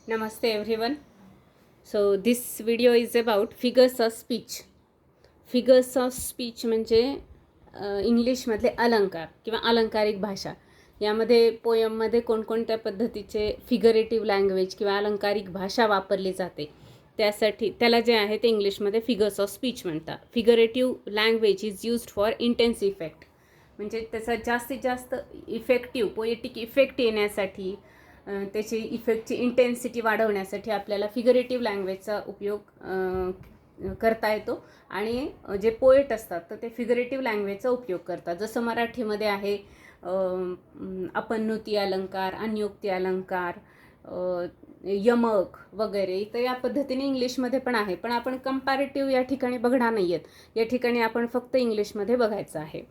Namaste everyone. So this video is about figures of speech. Figures of speech म्हणजे इंग्लिशमधले अलंकार किंवा अलंकारिक भाषा. यामध्ये पोयममध्ये कोणकोणत्या पद्धतीचे फिगरेटिव्ह लँग्वेज किंवा अलंकारिक भाषा वापरली जाते त्यासाठी त्याला जे आहे ते इंग्लिशमध्ये फिगर्स ऑफ स्पीच म्हणतात. Figurative language is used for intense effect, म्हणजे त्याचा जास्तीत जास्त इफेक्टिव्ह पोएटिक इफेक्ट येण्यासाठी त्याची इफेक्टची इंटेन्सिटी वाढवण्यासाठी आपल्याला फिगरेटिव्ह लँग्वेजचा उपयोग करता येतो. आणि जे पोएट असतात तर ते फिगरेटिव्ह लँग्वेजचा उपयोग करतात. जसं मराठीमध्ये आहे अपन्नुती अलंकार, अन्योक्ती अलंकार, यमक वगैरे. तर या पद्धतीने इंग्लिशमध्ये पण आहे, पण आपण कंपॅरेटिव्ह या ठिकाणी बघणार नाही आहेत. या ठिकाणी आपण फक्त इंग्लिशमध्ये बघायचं आहे.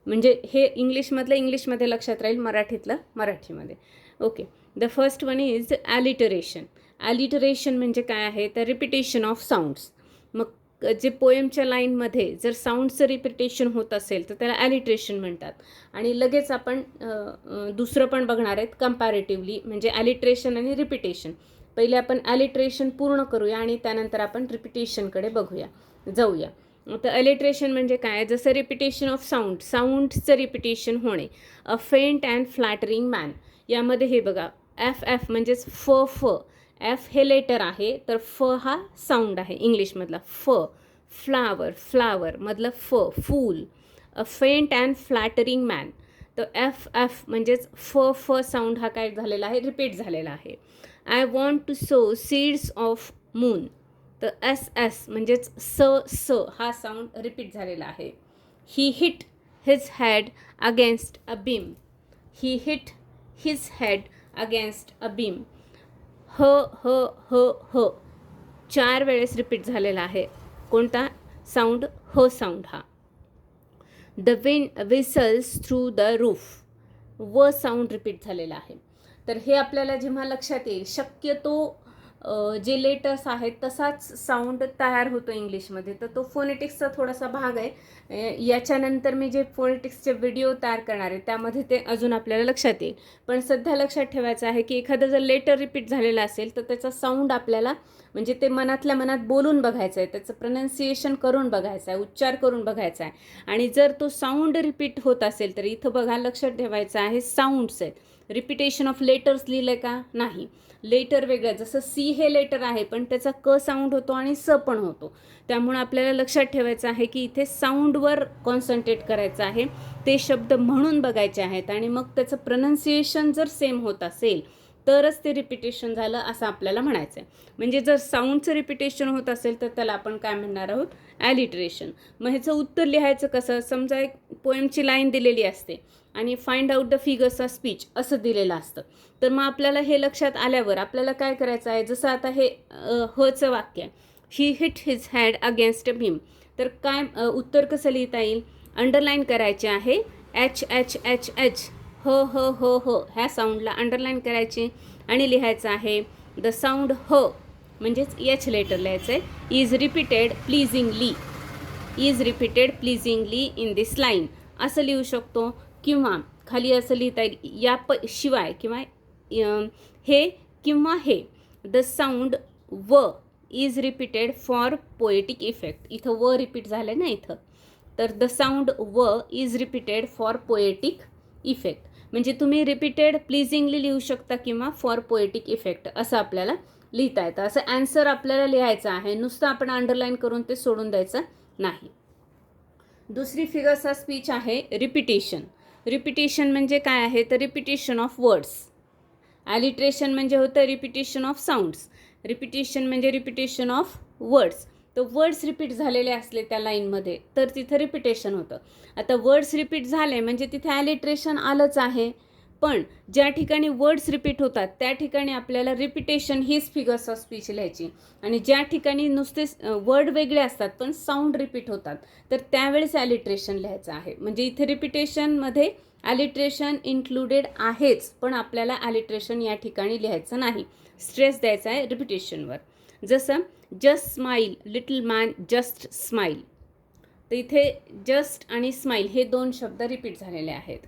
म्हणजे हे इंग्लिशमधलं इंग्लिशमध्ये लक्षात राहील, मराठीतलं मराठीमध्ये. Okay, the first one is alliteration. Alliteration म्हणजे काय आहे तर रिपिटेशन ऑफ साऊंड्स. मग जे पोएमच्या लाईनमध्ये जर साऊंडचं रिपिटेशन होत असेल तर त्याला ॲलिटरेशन म्हणतात. आणि लगेच आपण दुसरं पण बघणार आहेत कंपॅरेटिव्हली, म्हणजे ॲलिटरेशन आणि रिपिटेशन. पहिले आपण ॲलिटरेशन पूर्ण करूया आणि त्यानंतर आपण रिपिटेशनकडे जाऊया. तर ॲलिटरेशन म्हणजे काय, जसं रिपिटेशन ऑफ साऊंडचं रिपिटेशन होणे. अ फेंट अँड फ्लॅटरिंग मॅन. यामध्ये हे बघा एफ म्हणजेच फ. एफ हे लेटर आहे तर फ हा साऊंड आहे इंग्लिशमधला. फ्लावर मधलं फूल. अ फेंट अँड फ्लॅटरिंग मॅन. तर एफ म्हणजेच फ साऊंड हा काय झालेला आहे, रिपीट झालेला आहे. I want to sow seeds of moon. तर एस म्हणजेच स हा साऊंड रिपीट झालेला आहे. He hit his head against a beam. He hit his head against a beam. ह 4 वेळेस रिपीट झालेला आहे. कोणता साऊंड, ह साऊंड हा. The wind whistles through the roof. व साऊंड रिपीट झालेला आहे. तर हे आपल्याला जेव्हा लक्षात येईल, शक्यतो जे लेटर्स आहेत तसाच साऊंड तयार होतो इंग्लिशमध्ये. तर तो फोनेटिक्सचा थोडासा भाग आहे. याच्यानंतर मी जे फोनेटिक्सचे व्हिडिओ तयार करणार आहे त्यामध्ये ते अजून आपल्याला लक्षात येईल. पण सध्या लक्षात ठेवायचं आहे की एखादं जर लेटर रिपीट झालेलं असेल तर त्याचा साऊंड आपल्याला म्हणजे ते मनातल्या मनात बोलून बघायचं आहे, त्याचं प्रोनाऊन्सिएशन करून बघायचं आहे, उच्चार करून बघायचा आहे. आणि जर तो साऊंड रिपीट होत असेल तर इथं बघा लक्षात ठेवायचं आहे साऊंड्स आहेत. रिपिटेशन ऑफ लेटर्स लिहिलं का नाही, लेटर वेगळं. जसं सी हे लेटर आहे पण त्याचा क साऊंड होतो आणि स पण होतो. त्यामुळे आपल्याला लक्षात ठेवायचं आहे की इथे साऊंडवर कॉन्सन्ट्रेट करायचं आहे, ते शब्द म्हणून बघायचे आहेत. आणि मग त्याचं प्रोनाऊन्सिएशन जर सेम होत असेल तरच ते रिपिटेशन झालं असं आपल्याला म्हणायचं आहे. म्हणजे जर साऊंडचं रिपिटेशन होत असेल तर त्याला आपण काय म्हणणार आहोत, ॲलिटरेशन. मग ह्याचं उत्तर लिहायचं कसं, समजा एक पोएमची लाईन दिलेली असते आणि find out the figures of speech असं दिलेलं असतं. तर मग आपल्याला हे लक्षात आल्यावर आपल्याला काय करायचं आहे, जसं आता हे हचं वाक्य आहे, he hit his head against a beam. तर काय उत्तर कसं लिहिता येईल, अंडरलाईन करायचे आहे एच ह ह्या साऊंडला अंडरलाईन करायची आणि लिहायचं आहे द साऊंड ह म्हणजेच एच लेटर लिहायचं आहे. Is repeated pleasingly in this line असं लिहू शकतो. किंवा खाली असं लिहिता येईल या शिवाय किंवा हे किंवा हे. द साऊंड व is repeated for poetic effect. इथं व रिपीट झालं ना इथं, तर द साऊंड व is repeated for poetic effect. म्हणजे तुम्ही रिपीटेड प्लीजिंगली लिहू शकता किंवा फॉर पोएटिक इफेक्ट असं आपल्याला लिहिता येतं. असं ॲन्सर आपल्याला लिहायचं आहे, नुसतं आपण अंडरलाईन करून ते सोडून द्यायचं नाही. दुसरी फिगर्स ऑफ स्पीच आहे रिपिटेशन. रिपिटेशन म्हणजे काय आहे तर रिपिटेशन ऑफ वर्ड्स. ॲलिट्रेशन म्हणजे होतं रिपिटेशन ऑफ साऊंड्स. रिपिटेशन म्हणजे रिपिटेशन ऑफ वर्ड्स. तर वर्ड्स रिपीट झालेले असले त्या लाईनमध्ये तर तिथं रिपिटेशन होतं. आता वर्ड्स रिपीट झाले म्हणजे तिथे ॲलिट्रेशन आलंच आहे. पण ज्या ठिकाणी वर्ड्स रिपीट होतात त्या ठिकाणी आपल्याला रिपिटेशन हीच फिगर्स ऑफ स्पीच लिहायची. आणि ज्या ठिकाणी नुसते वर्ड वेगळे असतात पण साऊंड रिपीट होतात तर त्यावेळेस ॲलिट्रेशन लिहायचं आहे. म्हणजे इथे रिपिटेशनमध्ये ॲलिट्रेशन इन्क्लुडेड आहेच, पण आपल्याला ॲलिट्रेशन या ठिकाणी लिहायचं नाही, स्ट्रेस द्यायचा आहे रिपिटेशनवर. जसं just smile little man just smile. तर इथे जस्ट आणि स्माईल हे 2 शब्द रिपीट झालेले आहेत.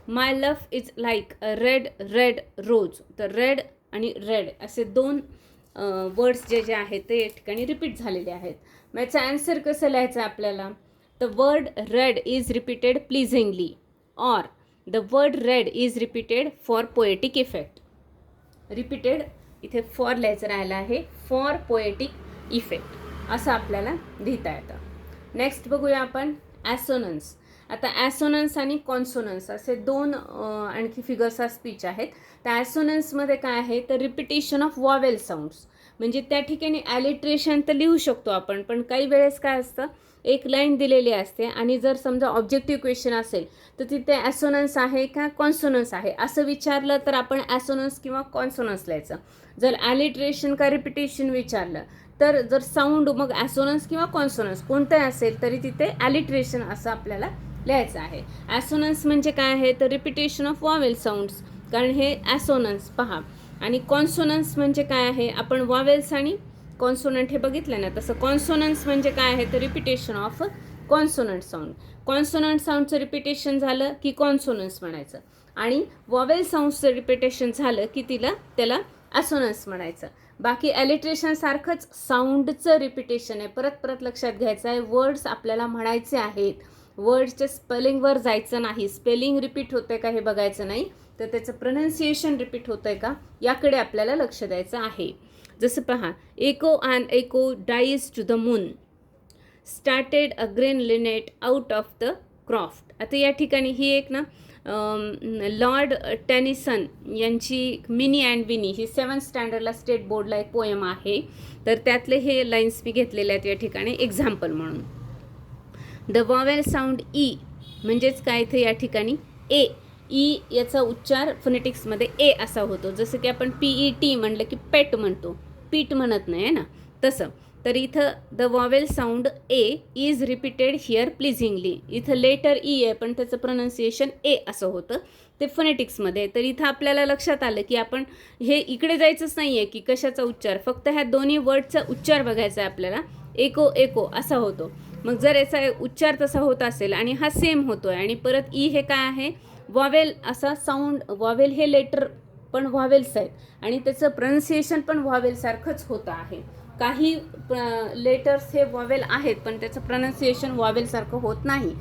My love is like a red rose. तर रेड आणि रेड असे दोन वर्ड्स जे आहेत ते या ठिकाणी रिपीट झालेले आहेत. मग याचा आन्सर कसं लिहायचं आपल्याला? The word red is repeated pleasingly or the word red is repeated for poetic effect. Repeated इथे फॉर लिहायचं राहिलं आहे, फॉर पोएटिक इफेक्ट असं आपल्याला लिहिता येतं. नेक्स्ट बघूया आपण ॲसोनन्स. आता ॲसोनन्स आणि कॉन्सोनन्स असे दोन आणखी फिगर्स ऑफ स्पीच आहेत. त्या ॲसोनन्समध्ये काय आहे तर रिपिटेशन ऑफ वॉवेल साऊंड्स, म्हणजे त्या ठिकाणी ॲलिट्रेशन तर लिहू शकतो आपण, पण काही वेळेस काय असतं एक लाईन दिलेली असते आणि जर समजा ऑब्जेक्टिव्ह क्वेश्चन असेल तर तिथे ॲसोनन्स आहे का कॉन्सोनन्स आहे असं विचारलं तर आपण ॲसोनन्स किंवा कॉन्सोनन्स लिहायचं. जर ॲलिट्रेशन का रिपिटेशन विचारलं तर जर साऊंड मग ॲसोनन्स किंवा कॉन्सोनन्स कोणतंही असेल तरी तिथे ॲलिट्रेशन असं आपल्याला लिहायचं आहे. ॲसोनन्स म्हणजे काय आहे तर रिपिटेशन ऑफ वॉवेल साऊंड्स, कारण हे ॲसोनन्स पहा. आणि कॉन्सोनन्स म्हणजे काय आहे, आपण वॉवेल्स आणि कॉन्सोनंट हे बघितलं ना, तसं कॉन्सोनन्स म्हणजे काय आहे तर repetition of consonant sound. Consonant साऊंडचं रिपिटेशन झालं की कॉन्सोनन्स म्हणायचं आणि वॉवेल साऊंडचं रिपिटेशन झालं की त्याला ॲसोनन्स म्हणायचं. बाकी ॲलिट्रेशन सारखंच साऊंडचं रिपिटेशन आहे. परत लक्षात घ्यायचं आहे, वर्ड्स आपल्याला म्हणायचे आहेत, वर्ड्सच्या स्पेलिंगवर जायचं नाही. स्पेलिंग रिपीट होतं आहे का हे बघायचं नाही, तर त्याचं प्रोनाऊन्सिएशन रिपीट होतं आहे का याकडे आपल्याला लक्ष द्यायचं आहे. जसं पहा, echo and echo dies to the moon started a green linnet out of the croft. आता या ठिकाणी ही एक ना लॉर्ड टेनिसन यांची मिनी अँड विनी ही 7th स्टँडर्डला स्टेट बोर्डला एक पोएम आहे, तर त्यातले हे लाईन्स मी घेतलेले आहेत या ठिकाणी एक्झाम्पल म्हणून. द वॉवेल साऊंड ई म्हणजेच काय इथे या ठिकाणी ए, ई याचा उच्चार फोनेटिक्समध्ये ए असा होतो. जसं की आपण PET म्हणलं की पेट म्हणतो, पीट म्हणत नाही आहे ना, तसं. तर इथं the vowel sound A is repeated here pleasingly. इथं लेटर ई आहे पण त्याचं प्रोनाऊन्सिएशन ए असं होतं ते फोनेटिक्समध्ये. तर इथं आपल्याला लक्षात आलं की आपण हे इकडे जायचंच नाही आहे की कशाचा उच्चार, फक्त ह्या दोन्ही वर्डचा उच्चार बघायचा आहे आपल्याला. एको एको असा होतो. मग जर याचा उच्चार तसा होत असेल आणि हा सेम होतो आहे आणि परत ई हे काय आहे वॉवेल असा साऊंड, वॉवेल हे लेटर पण व्हॉवेल्स आहेत आणि त्याचं प्रोनाऊन्सिएशन पण व्हॉवेलसारखंच होतं आहे. काही लेटर्स हे व्हॉवेल आहेत पण त्याचं प्रोनाऊन्सिएशन व्हॉवेलसारखं होत नाही.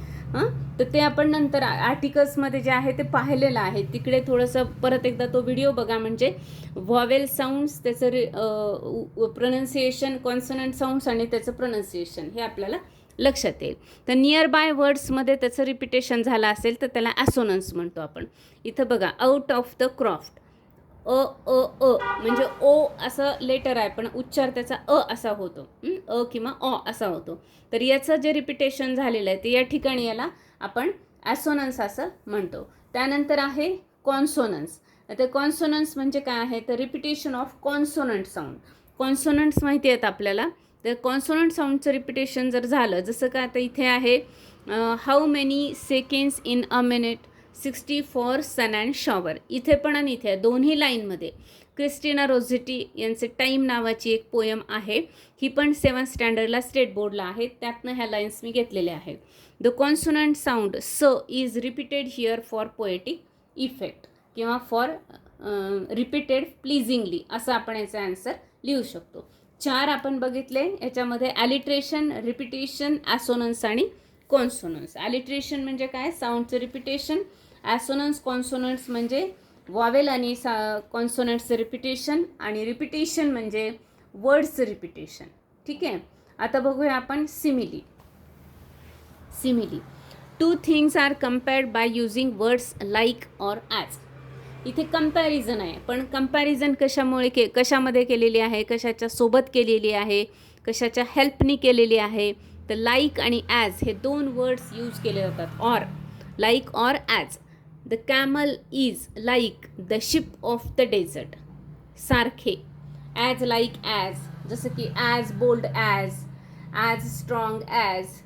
तर ते आपण नंतर आर्टिकल्समध्ये जे आहे ते पाहिलेलं आहे, तिकडे थोडंसं परत एकदा तो व्हिडिओ बघा, म्हणजे व्हॉवेल साऊंड्स त्याचं प्रोनाऊन्सिएशन, कॉन्सोनंट साऊंड्स आणि त्याचं प्रोनाऊन्सिएशन हे आपल्याला लक्षात येईल. तर नियर बाय वर्ड्समध्ये त्याचं रिपिटेशन झालं असेल तर त्याला ॲसोनन्स म्हणतो आपण. इथं बघा, आउट ऑफ द क्रॉफ्ट, अ अ अ म्हणजे ओ असं लेटर आहे पण उच्चार त्याचा अ असा होतो, अ किंवा ऑ असा होतो. तर याचं जे रिपिटेशन झालेलं आहे ते या ठिकाणी याला आपण ॲसोनन्स असं म्हणतो. त्यानंतर आहे कॉन्सोनन्स. आता कॉन्सोनन्स म्हणजे काय आहे तर रिपिटेशन ऑफ कॉन्सोनंट साऊंड. कॉन्सोनंट्स माहिती आहेत आपल्याला, तर कॉन्सोनंट साऊंडचं रिपिटेशन जर झालं, जसं का आता इथे आहे how many seconds in a minute 60 for sun and shower. इथे पण आणि इथे दोन्ही लाईनमध्ये क्रिस्टिना रोझेटी यांचे टाईम नावाची एक पोयम आहे, ही पण 7th स्टँडर्डला स्टेट बोर्डला आहे, त्यातनं ह्या लाईन्स मी घेतलेल्या आहेत. द कॉन्सोनंट साऊंड स is repeated here for poetic effect किंवा फॉर रिपीटेड प्लीझिंगली असं आपण याचा आन्सर लिहू शकतो. 4 आपण बघितले, याच्यामध्ये ॲलिट्रेशन, रिपिटेशन, ॲसोनन्स आणि कॉन्सोनन्स. ॲलिट्रेशन म्हणजे काय, साऊंडचं रिपिटेशन. ॲसोनन्स कॉन्सोनंट्स म्हणजे वॉवेल आणि कॉन्सोनंट्सचं रिपिटेशन, आणि रिपिटेशन म्हणजे वर्ड्सचं रिपिटेशन. ठीक आहे. आता बघूया आपण simile. Simile, 2 things are compared by using words like or as. इथे कंपॅरिझन आहे, पण कंपॅरिझन कशामध्ये केलेली आहे, कशाच्या सोबत केलेली आहे, कशाच्या हेल्पनी केलेली आहे. तर लाईक आणि ॲज हे 2 वर्ड्स यूज केले जातात. Or, like or as. The camel is like the ship of the desert. सारखे. ॲज लाईक ॲज, जसं की as bold as strong as,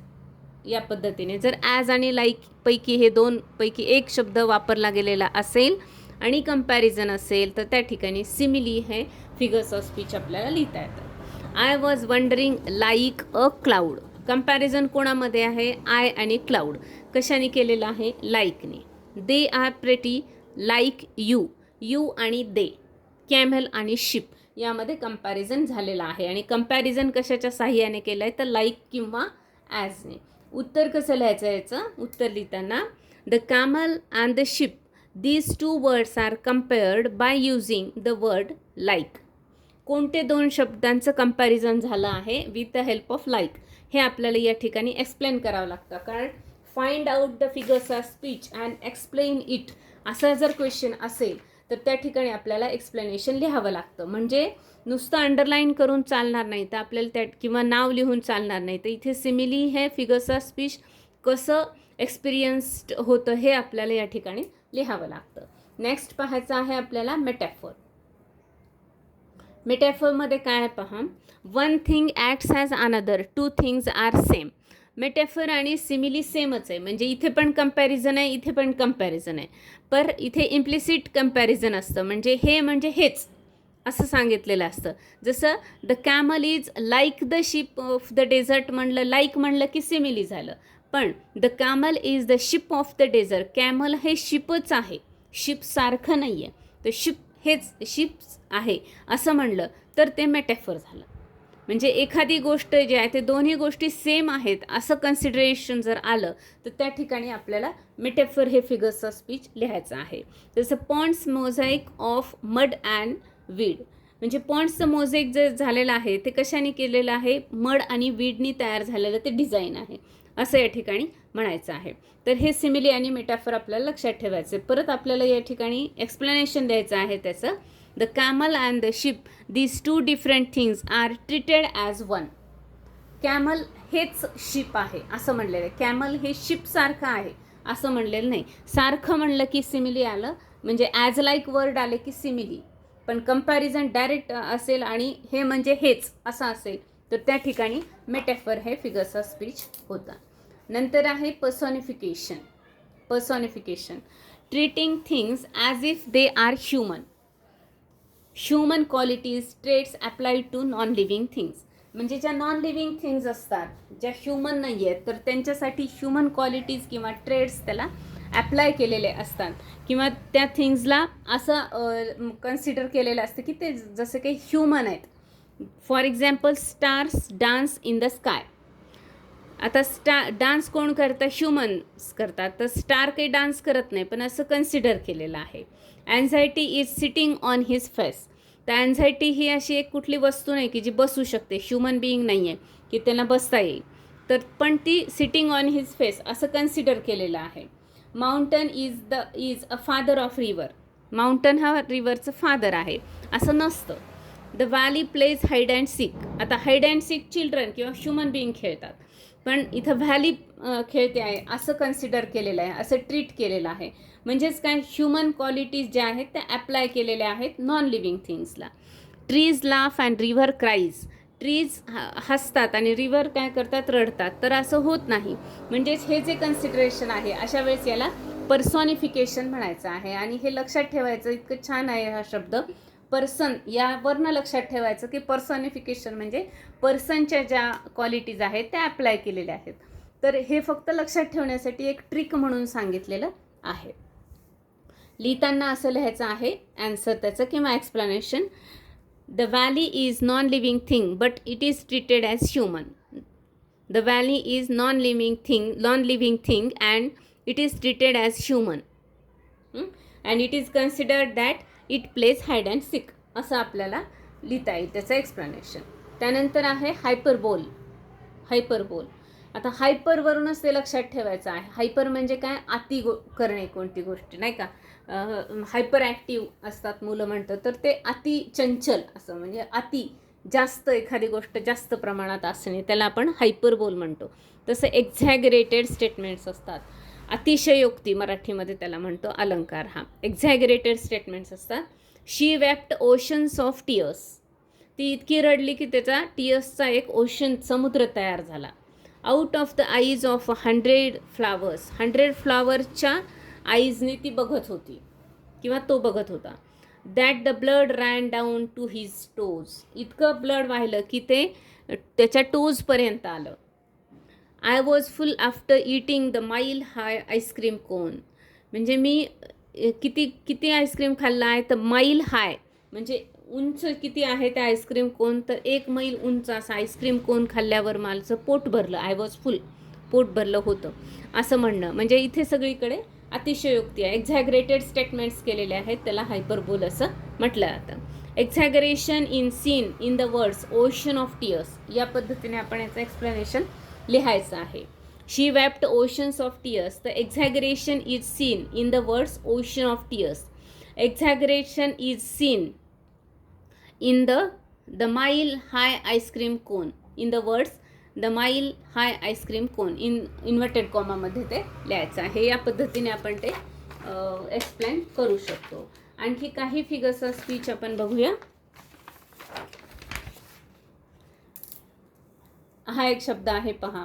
या पद्धतीने. जर ॲज आणि लाईक पैकी हे 2 पैकी एक शब्द वापरला गेलेला असेल आणि कंपॅरिझन असेल तर त्या ठिकाणी सिमिली हे फिगर्स ऑफ स्पीच आपल्याला लिहिता येतं. I was wandering like a cloud. Comparison कोणामध्ये आहे, आय आणि क्लाउड. कशाने केलेलं आहे, लाईकने. They are pretty like you, you आणि दे. कॅमेल आणि शिप यामध्ये कंपॅरिझन झालेलं आहे. आणि कंपॅरिझन कशाच्या साह्याने केलं आहे तर लाईक किंवा ॲजने. उत्तर कसं लिहायचं याचं? उत्तर लिहिताना the camel and the ship these two words are compared by using the word like. कोणते दोन शब्दांचं कंपॅरिझन झालं आहे with the help of like हे आपल्याला या ठिकाणी एक्सप्लेन करावं लागतं. कारण find out the figures of speech and explain it असा जर क्वेश्चन असेल तर त्या ठिकाणी आपल्याला एक्सप्लेनेशन लिहावं लागतं. म्हणजे नुसतं अंडरलाईन करून चालणार नाही तर आपल्याला त्या किंवा नाव लिहून चालणार नाही. तर इथे सिमिली हे फिगर्स ऑफ स्पीच कसं एक्सपिरियन्स्ड होतं हे आपल्याला या ठिकाणी लिहावं लागतं. नेक्स्ट पाहायचं आहे आपल्याला मेटॅफोर. मेटॅफोरमध्ये काय आहे पहा. One thing acts as another, two things are same. Metaphor आणि सिमिली सेमच आहे. म्हणजे इथे पण कंपॅरिझन आहे, इथे पण कंपॅरिझन आहे. पर इथे इम्प्लिसिट कंपॅरिझन असतं. म्हणजे हे म्हणजे हेच असं सांगितलेलं असतं. जसं the camel is like the ship of the dessert म्हणलं, लाईक म्हणलं की सिमिली झालं. पण the camel is the ship of the dessert, camel हे शिपच आहे, शिपसारखं नाही आहे. तर शिप हेच शिप्स आहे असं म्हणलं तर ते मेटॅफर झालं. म्हणजे एखादी गोष्ट जी आहे ते दोन्ही गोष्टी सेम आहेत असं कन्सिडरेशन जर आलं तर त्या ठिकाणी आपल्याला मेटॅफर हे फिगर्स ऑफ स्पीच लिहायचं आहे. जसं ponds mosaic of mud and weed. म्हणजे पॉन्ड्सचं मोझाईक जे झालेलं आहे ते कशाने केलेलं आहे? मड आणि वीडनी तयार झालेलं ते डिझाईन आहे असं या ठिकाणी म्हणायचं आहे. तर हे सिमिली आणि मेटॅफर आपल्याला लक्षात ठेवायचं. परत आपल्याला या ठिकाणी एक्सप्लेनेशन द्यायचं आहे त्याचं. The camel and the ship these two different things are treated as one. Camel हेच शिप आहे असं म्हणलेलं आहे. कॅमल हे शिपसारखं आहे असं म्हणलेलं नाही. सारखं म्हणलं की सिमिली आलं, म्हणजे ॲज लाईक वर्ड आले की सिमिली. पण कंपॅरिझन डायरेक्ट असेल आणि हे म्हणजे हेच असं असेल तर त्या ठिकाणी मेटॅफर हे फिगर्स ऑफ स्पीच होतं. नंतर आहे personification. Personification treating things as if they are human. Human qualities traits applied to non living things. म्हणजे ज्या नॉन लिव्हिंग थिंग्स असतात, ज्या ह्युमन नाही आहेत, तर त्यांच्यासाठी ह्युमन क्वालिटीज किंवा ट्रेट्स त्याला ॲप्लाय केलेले असतात किंवा त्या थिंग्सला असं कन्सिडर केलेलं असतं की ते जसं काही ह्युमन आहेत. For example stars dance in the sky. आता डान्स कोण करतं? ह्युमन्स करतात. तर स्टार काही डान्स करत नाही पण असं कन्सिडर केलेलं आहे. Anxiety is sitting on his face. तर अँझायटी ही अशी एक कुठली वस्तू नाही की जी बसू शकते, ह्युमन बिईंग नाही आहे की त्यांना बसता येईल. तर पण ती सिटिंग ऑन हिज फेस असं कन्सिडर केलेलं आहे. Mountain is a father of river. Mountain हा रिव्हरचं फादर आहे असं नसतं. The valley plays hide and seek. आता हाईड अँड सीक चिल्ड्रन किंवा ह्युमन बिईंग खेळतात, पण इथं व्हॅली खेळते आहे असं कन्सिडर केलेलं आहे, असं ट्रीट केलेलं आहे. म्हणजेच काय, ह्युमन क्वालिटीज ज्या आहेत त्या ॲप्लाय केलेल्या आहेत नॉन लिव्हिंग थिंग्सला. Trees laugh and river cries. Trees हसतात आणि रिव्हर काय करतात? रडतात. तर असं होत नाही. म्हणजेच हे जे कन्सिडरेशन आहे अशा वेळेस याला पर्सॉनिफिकेशन म्हणायचं आहे. आणि हे लक्षात ठेवायचं, इतकं छान आहे हा शब्द पर्सन. यावरनं लक्षात ठेवायचं की पर्सॉनिफिकेशन म्हणजे पर्सनच्या ज्या क्वालिटीज आहेत त्या अप्लाय केलेल्या आहेत. तर हे फक्त लक्षात ठेवण्यासाठी एक ट्रिक म्हणून सांगितलेलं आहे. लिहिताना असं लिहायचं आहे ॲन्सर त्याचं किंवा explanation. The valley is non living thing but it is treated as human. The valley is non living thing and it is treated as human and it is considered that it plays hide and sick. असं आपल्याला लिहिता येईल त्याचं explanation. त्यानंतर आहे हायपरबोल. हायपरबोल. आता हायपरवरूनच ते लक्षात ठेवायचं आहे. हायपर म्हणजे काय? करणे कोणती गोष्टी, नाही का? हायपर ॲक्टिव्ह असतात मुलं म्हणतं, तर ते अति चंचल असं, म्हणजे अति जास्त एखादी गोष्ट जास्त प्रमाणात असणे त्याला आपण हायपरबोल म्हणतो. तसं एक्झॅगरेटेड स्टेटमेंट्स असतात. अतिशयोक्ती मराठीमध्ये त्याला म्हणतो अलंकार. हा एक्झॅगरेटेड स्टेटमेंट्स असतात. शी वेप्ट ओशन्स ऑफ टियर्स. ती इतकी रडली की त्याचा टियर्सचा एक ओशन समुद्र तयार झाला. Out of the eyes of 100 flowers. 100 फ्लावरच्या आईजने ती बघत होती किंवा तो बघत होता. That the blood ran down to his toes. इतकं ब्लड वाहिलं की ते त्याच्या टोजपर्यंत आलं. I was full after eating the mile high ice cream cone. म्हणजे मी किती आईस्क्रीम खाल्ला आहे तर माईल हाय म्हणजे उंच किती आहे त्या आईस्क्रीम कोन, तर 1 मैल उंच असा आईस्क्रीम कोन खाल्ल्यावर माझं पोट भरलं, आय वॉज फुल, पोट भरलं होतं असं म्हणणं. म्हणजे इथे सगळीकडे अतिशयोक्ती आहे, एक्झॅगरेटेड स्टेटमेंट्स केलेले आहेत, त्याला हायपरबोल असं म्हटलं जातं. Exaggeration in seen in the words ocean of tears, या पद्धतीने आपण याचं एक्सप्लेनेशन लिहायचं आहे. She wept oceans of tears, the exaggeration is seen in the words ocean of tears. Exaggeration is seen in the mile high ice cream cone, in the words the mile high ice cream cone, in inverted comma मध्ये ते लिहायचं आहे. या पद्धतीने आपण ते explain करू शकतो. आणखी काही फिगर्सचा स्पीच आपण बघूया. हा एक शब्द आहे पहा,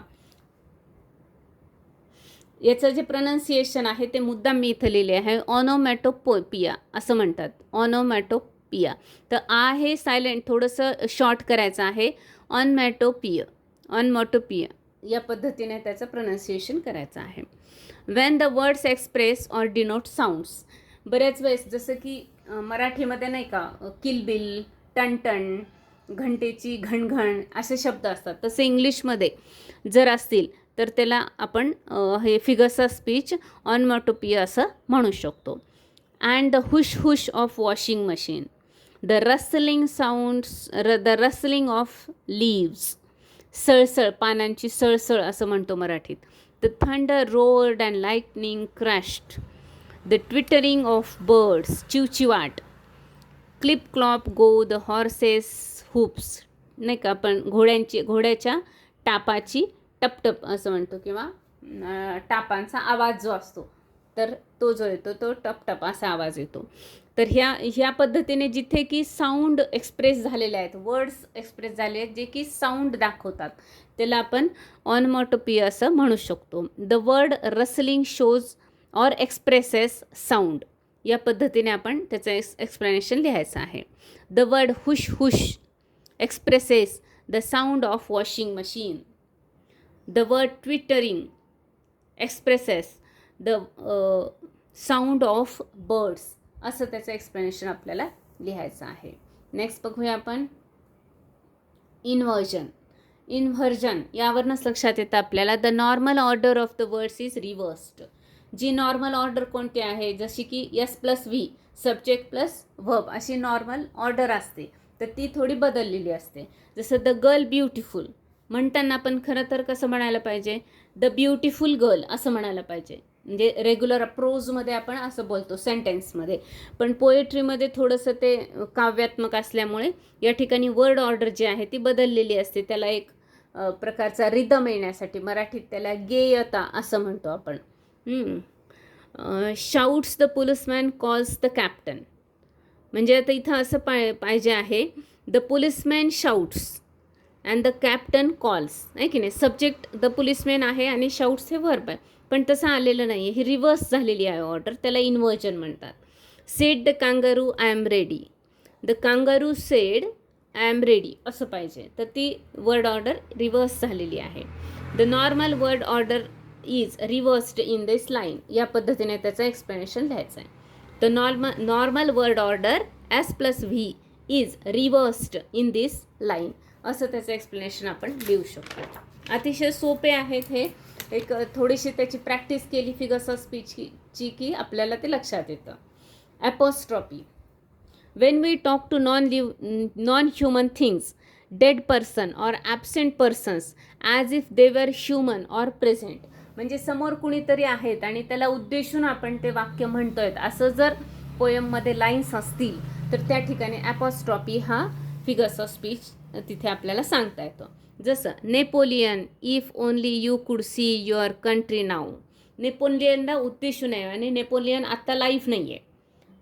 याचं जे प्रोनाउन्सिएशन आहे ते मुद्दाम मी इथं लिहिले आहे, ऑनोमॅटोपोपिया असं म्हणतात, ऑनोमॅटोपिया. तर आ हे सायलेंट थोडंसं शॉर्ट करायचं आहे, ऑनमॅटोपिया, ऑनमॅटोपिया या पद्धतीने त्याचं प्रोनाउन्सिएशन करायचं आहे. Wien the words express or denote sounds, बऱ्याच वेळेस जसं की मराठीमध्ये नाही का किलबिल, टणटण, घंटेची घणघण असे शब्द असतात, तसे इंग्लिशमध्ये जर असतील तर त्याला आपण हे फिगर्सचा स्पीच ऑनमॅटोपिया असं म्हणू शकतो. And the hush hush of washing machine, the rustling sounds, the rustling of leaves, सळसळ, पानांची सळसळ असं म्हणतो मराठीत. The thunder roared and lightning crashed, the twittering of birds, चिवचिवाट, clip clop go the horses hoops, नाही का आपण घोड्याच्या टापाची टपटप असं म्हणतो, किंवा टापांचा आवाज जो असतो तर तो जो येतो तो टपटप असा आवाज येतो. तर ह्या पद्धतीने जिथे की साऊंड एक्सप्रेस झालेले आहेत, वर्ड्स एक्सप्रेस झाले आहेत जे की साऊंड दाखवतात, त्याला आपण ऑनमॅटोपिया असं म्हणू शकतो. The word rustling shows or expresses sound, या पद्धतीने आपण त्याचं एक्सप्लेनेशन लिहायचं आहे. The word hush hush expresses the sound of washing machine. The word twittering expresses the sound of birds, असं त्याचं एक्सप्लेनेशन आपल्याला लिहायचं आहे. नेक्स्ट बघूया आपण इन्व्हर्जन. इन्व्हर्जन यावरूनच लक्षात येतं आपल्याला, the normal order of the words is reversed. जी नॉर्मल ऑर्डर कोणती आहे, जशी की S plus V, subject plus verb अशी नॉर्मल ऑर्डर असते, तर ती थोडी बदललेली असते. जसं द गर्ल ब्युटिफुल म्हणताना आपण खरं तर कसं म्हणायला पाहिजे, द ब्युटिफुल गर्ल असं म्हणायला पाहिजे. म्हणजे रेग्युलर प्रोजमध्ये आपण असं बोलतो सेंटेन्समध्ये, पण पोएट्रीमध्ये थोडंसं ते काव्यात्मक असल्यामुळे या ठिकाणी वर्ड ऑर्डर जी आहे ती बदललेली असते. त्याला एक प्रकारचा रिदम येण्यासाठी मराठीत त्याला गेयता असं म्हणतो आपण. Shouts the policeman calls the captain, म्हणजे आता इथं असं पाहिजे आहे, the policeman shouts and the captain calls, आहे की नाही. सब्जेक्ट द पोलिसमॅन आहे आणि शाउट्स हे वर्ब आहे, पण तसं आलेलं नाही आहे, ही रिव्हर्स झालेली आहे ऑर्डर, त्याला इन्व्हर्जन म्हणतात. Sed the kangaroo I am ready, the kangaroo said I am ready असं पाहिजे, तर ती वर्ड ऑर्डर रिव्हर्स झालेली आहे. The normal word order is रिव्हर्स्ड in this line, या पद्धतीने त्याचं एक्सप्लेनेशन लिहायचं आहे. The normal word order S plus V is रिव्हर्स्ड in this line, असं त्याचं एक्सप्लेनेशन आपण लिहू शकतो. अतिशय सोपे आहेत हे, एक थोडीशी त्याची प्रॅक्टिस केली फिगर्स ऑफ स्पीचची की आपल्याला ते लक्षात येतं. Apostrophe, when we talk to non human things, dead person or absent persons as if they were human or present, म्हणजे समोर कुणीतरी आहेत आणि त्याला उद्देशून आपण ते वाक्य म्हणतोय असं जर पोयममध्ये लाईन्स असतील तर त्या ठिकाणी ॲपोस्ट्रॉफी हा फिगर्स ऑफ स्पीच तिथे आपल्याला सांगता येतो. जसं Napoleon, if only you could see your country now, नेपोलियनला उद्देशून आहे आणि नेपोलियन आत्ता लाईफ नाही आहे,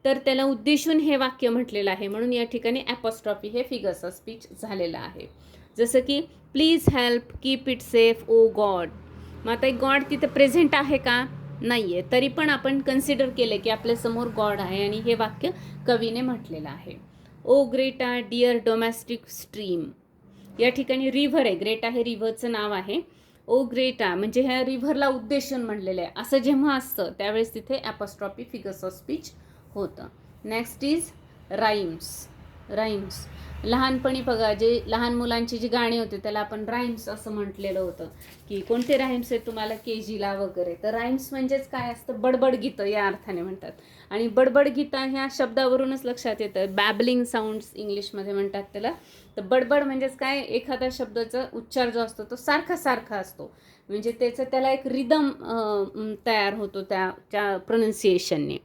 तर त्याला उद्देशून हे वाक्य म्हटलेलं आहे, म्हणून या ठिकाणी ॲपोस्ट्रॉफी हे फिगर्स ऑफ स्पीच झालेलं आहे. जसं की please help keep it safe O God, मग आता गॉड तिथे प्रेझेंट आहे का, नाही आहे, तरी पण आपण कन्सिडर केलं की आपल्यासमोर गॉड आहे आणि हे वाक्य कवीने म्हटलेलं आहे. ओ ग्रेटा डिअर डोमेस्टिक स्ट्रीम, या ठिकाणी रिव्हर आहे, ग्रेटा हे रिव्हरचं नाव आहे. ओ ग्रेटा म्हणजे ह्या रिव्हरला उद्देशून म्हणलेलं आहे, असं जेव्हा असतं त्यावेळेस तिथे ॲपोस्ट्रॉफी फिगर्स ऑफ स्पीच होतं. Next is rhymes. राईम्स. लहानपणी बघा जे लहान मुलांची जी गाणी होती त्याला आपण राईम्स असं म्हटलेलं होतं की कोणते राईम्स आहेत तुम्हाला KGला वगैरे. तर राईम्स म्हणजेच काय असतं, बडबड गीतं या अर्थाने म्हणतात. आणि बडबड गीतं ह्या शब्दावरूनच लक्षात येतं. बॅबलिंग साऊंड्स इंग्लिशमध्ये म्हणतात त्याला. तर बडबड म्हणजेच काय, एखाद्या शब्दाचा उच्चार जो असतो तो सारखा सारखा असतो, म्हणजे त्याला एक रिदम तयार होतो त्या प्रोनन्सिएशनने.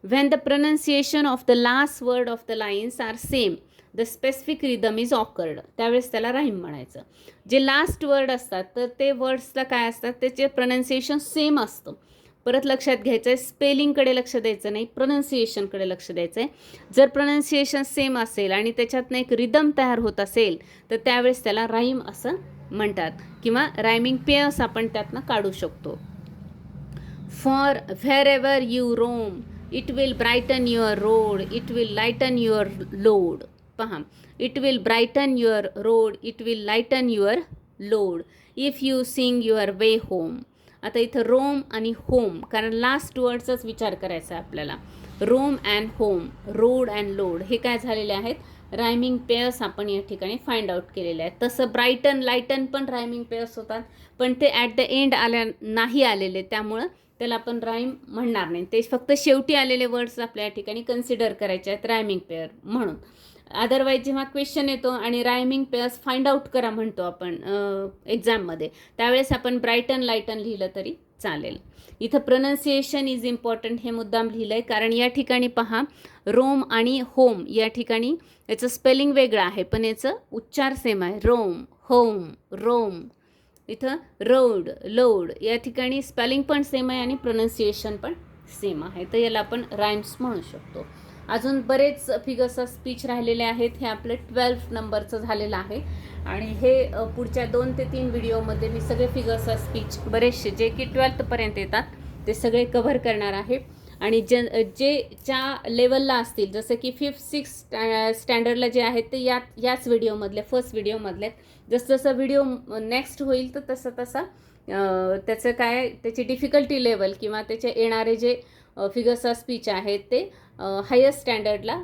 When the pronunciation of the last word of the lines are same the specific rhythm is occurred, त्यावेळेस त्याला राईम म्हणायचं. जे लास्ट वर्ड असतात तर ते वर्ड्सला काय असतात, त्याचे प्रोनन्सिएशन सेम असतं. परत लक्षात घ्यायचं आहे, स्पेलिंगकडे लक्ष द्यायचं नाही, प्रोनन्सिएशनकडे लक्ष द्यायचं आहे. जर प्रोनन्सिएशन सेम असेल आणि त्याच्यातनं एक रिदम तयार होत असेल तर त्यावेळेस त्याला राईम असं म्हणतात, किंवा रायमिंग पेयर्स आपण त्यातनं काढू शकतो. For wherever you roam it will brighten your road, it will lighten your load. पहा, it will brighten your road, it will lighten your load, if you sing your way home. आता इथं Rome आणि home, कारण last वर्डचाच विचार करायचा आहे आपल्याला. Roam and home, road and load हे काय झालेले आहेत, रायमिंग पेयर्स आपण या ठिकाणी फाइंड आउट केलेले आहेत. तसं ब्राईटन लाईटन पण रायमिंग पेयर्स होतात, पण ते ॲट द एंड नाही आलेले, त्यामुळं त्याला आपण राईम म्हणणार नाही. ते फक्त शेवटी आलेले वर्ड्स आपल्या या ठिकाणी कन्सिडर करायचे आहेत रायमिंग पेयर म्हणून. अदरवाईज जेव्हा क्वेश्चन येतो आणि रायमिंग पेयर्स फाइंड आउट करा म्हणतो आपण एक्झाममध्ये, त्यावेळेस आपण ब्राईटन लाईटन लिहिलं तरी चालेल. इथं प्रोनन्सिएशन इज इम्पॉर्टंट हे मुद्दाम लिहिलं आहे, कारण या ठिकाणी पहा, रोम आणि होम या ठिकाणी याचं स्पेलिंग वेगळं आहे पण याचं उच्चार सेम आहे. Roam, home, roam. इथं रोड, लोड या ठिकाणी स्पेलिंग पण सेम आहे आणि प्रोनन्सिएशन पण सेम आहे. तर याला आपण राईम्स म्हणू शकतो. अजून बरेच फिगर्स ऑफ स्पीच राहिलेले आहेत. हे आपलं 12 नंबरचं झालेलं आहे आणि हे पुढच्या 2 ते 3 व्हिडिओमध्ये मी सगळे फिगर्स ऑफ स्पीच बरेचसे जे की 12th येतात ते सगळे कव्हर करणार आहे. आणि ज्या लेवलला असतील, जसं की 5th 6th स्टँडर्डला जे आहेत ते याच व्हिडिओमधले, फर्स्ट व्हिडिओमधले. जसं व्हिडिओ नेक्स्ट होईल तर तसं त्याचं काय, त्याची डिफिकल्टी लेवल किंवा त्याचे येणारे जे फिगर्स ऑफ स्पीच आहेत ते हायर स्टँडर्डला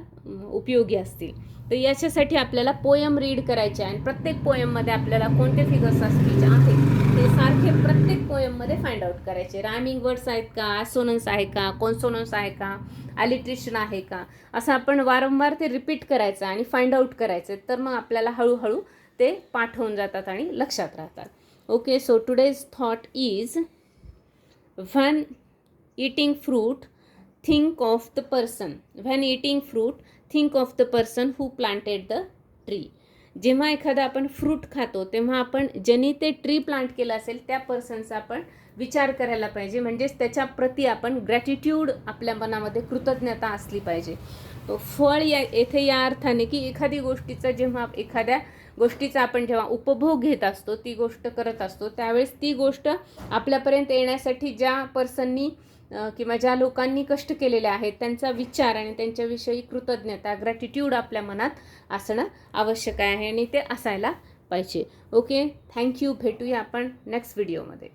उपयोगी असतील. तर याच्यासाठी आपल्याला पोयम रीड करायचे आहे आणि प्रत्येक पोयममध्ये आपल्याला कोणते फिगर्स ऑफ स्पीच आहेत ते सारखे प्रत्येक पोयममध्ये फाइंड आउट करायचे. रायमिंग वर्ड्स आहेत का, ॲसोनन्स आहे का, कॉन्सोनन्स आहे का, ॲलिट्रेशन आहे का, असं आपण वारंवार ते रिपीट करायचं आणि फाइंड आउट करायचं. तर मग आपल्याला हळूहळू ते पाठ होऊन जातात आणि लक्षात राहतात. Okay, so today's thought is, when eating fruit think of the person. When eating fruit, think of the person who planted the tree. जेव्हा एखादा आपण फ्रूट खातो तेव्हा आपण ज्यांनी ते ट्री प्लांट केलं असेल त्या पर्सनचा आपण विचार करायला पाहिजे, म्हणजेच त्याच्या प्रती आपण ग्रॅटिट्यूड, आपल्या मनामध्ये कृतज्ञता असली पाहिजे. तो फळ येथे या अर्थाने की एखाद्या गोष्टीचा आपण जेव्हा उपभोग घेत असतो, ती गोष्ट करत असतो, त्यावेळेस ती गोष्ट आपल्यापर्यंत येण्यासाठी ज्या पर्सननी किंवा ज्या लोकांनी कष्ट केलेले आहेत त्यांचा विचार आणि त्यांच्याविषयी कृतज्ञता, ग्रॅटिट्यूड आपल्या मनात असणं आवश्यक आहे आणि ते असायला पाहिजे. Okay, thank you. भेटूया आपण नेक्स्ट व्हिडिओमध्ये.